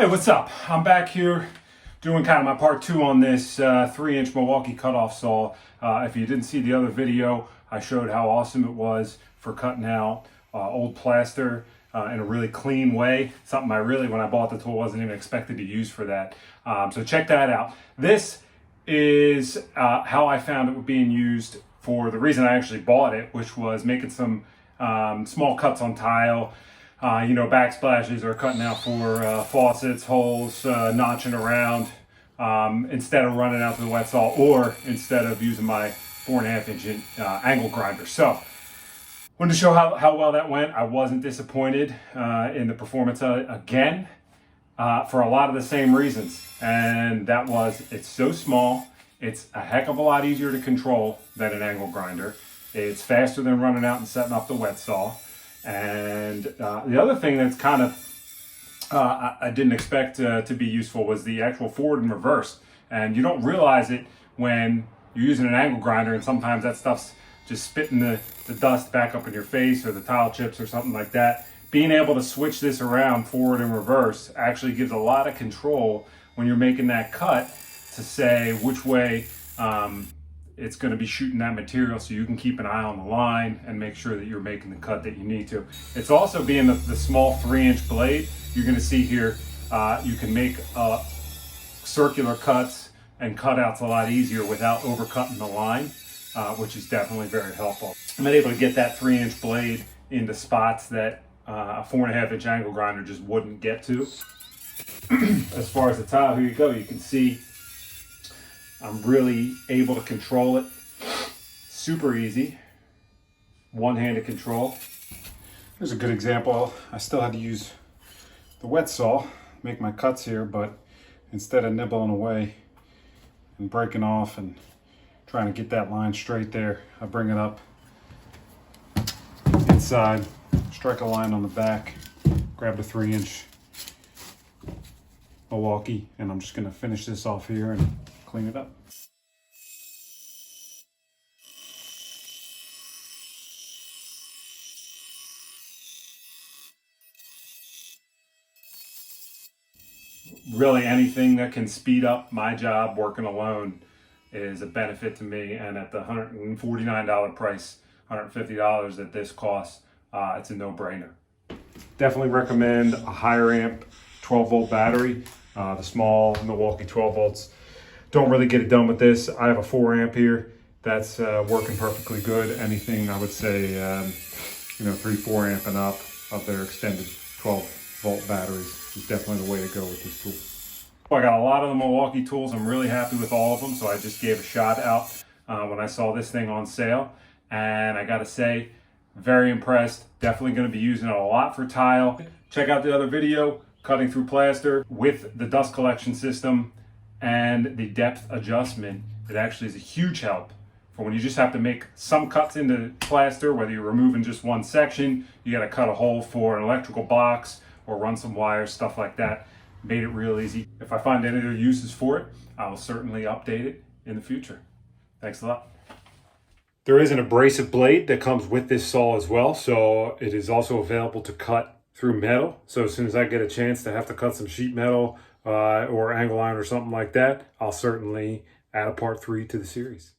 Hey, what's up? I'm back here doing kind of my part two on this 3-inch Milwaukee cutoff saw. If you didn't see the other video, I showed how awesome it was for cutting out old plaster in a really clean way. Something I really, when I bought the tool, wasn't even expected to use for that. So check that out. This is how I found it being used for the reason I actually bought it, which was making some small cuts on tile. Backsplashes or cutting out for faucets, holes, notching around, instead of running out to the wet saw, or instead of using my 4.5-inch angle grinder. So, wanted to show how well that went. I wasn't disappointed in the performance again, for a lot of the same reasons. And that was, it's so small, it's a heck of a lot easier to control than an angle grinder. It's faster than running out and setting up the wet saw. And the other thing that's kind of I didn't expect to be useful was the actual forward and reverse. And you don't realize it when you're using an angle grinder, and sometimes that stuff's just spitting the dust back up in your face, or the tile chips or something like that. Being able to switch this around forward and reverse actually gives a lot of control when you're making that cut to say which way it's going to be shooting that material, so you can keep an eye on the line and make sure that you're making the cut that you need to. It's also, being the small 3-inch blade, you're going to see here, you can make circular cuts and cutouts a lot easier without overcutting the line, which is definitely very helpful. I'm able to get that 3-inch blade into spots that a 4.5-inch angle grinder just wouldn't get to. As far as the tile, here you go. You can see I'm really able to control it. Super easy. One-handed control. Here's a good example. I still had to use the wet saw, make my cuts here, but instead of nibbling away and breaking off and trying to get that line straight there, I bring it up inside, strike a line on the back, grab the 3-inch Milwaukee, and I'm just going to finish this off here and clean it up. Really, anything that can speed up my job working alone is a benefit to me, and at the $149 price, $150 that this costs, it's a no-brainer. Definitely recommend a higher amp 12-volt battery. The small Milwaukee 12 volts don't really get it done with this. I have a 4-amp here that's working perfectly good. Anything, I would say, 3-4 amp and up of their extended 12-volt batteries is definitely the way to go with this tool. I got a lot of the Milwaukee tools. I'm really happy with all of them, so I just gave a shot out when I saw this thing on sale, and I gotta say, very impressed. Definitely going to be using it a lot for tile. Check out the other video, cutting through plaster with the dust collection system and the depth adjustment. It actually is a huge help for when you just have to make some cuts into plaster, whether you're removing just one section, you got to cut a hole for an electrical box or run some wires, stuff like that. Made it real easy. If I find any other uses for it, I will certainly update it in the future. Thanks a lot. There is an abrasive blade that comes with this saw as well, so it is also available to cut through metal. So as soon as I get a chance to have to cut some sheet metal or angle iron or something like that, I'll certainly add a part 3 to the series.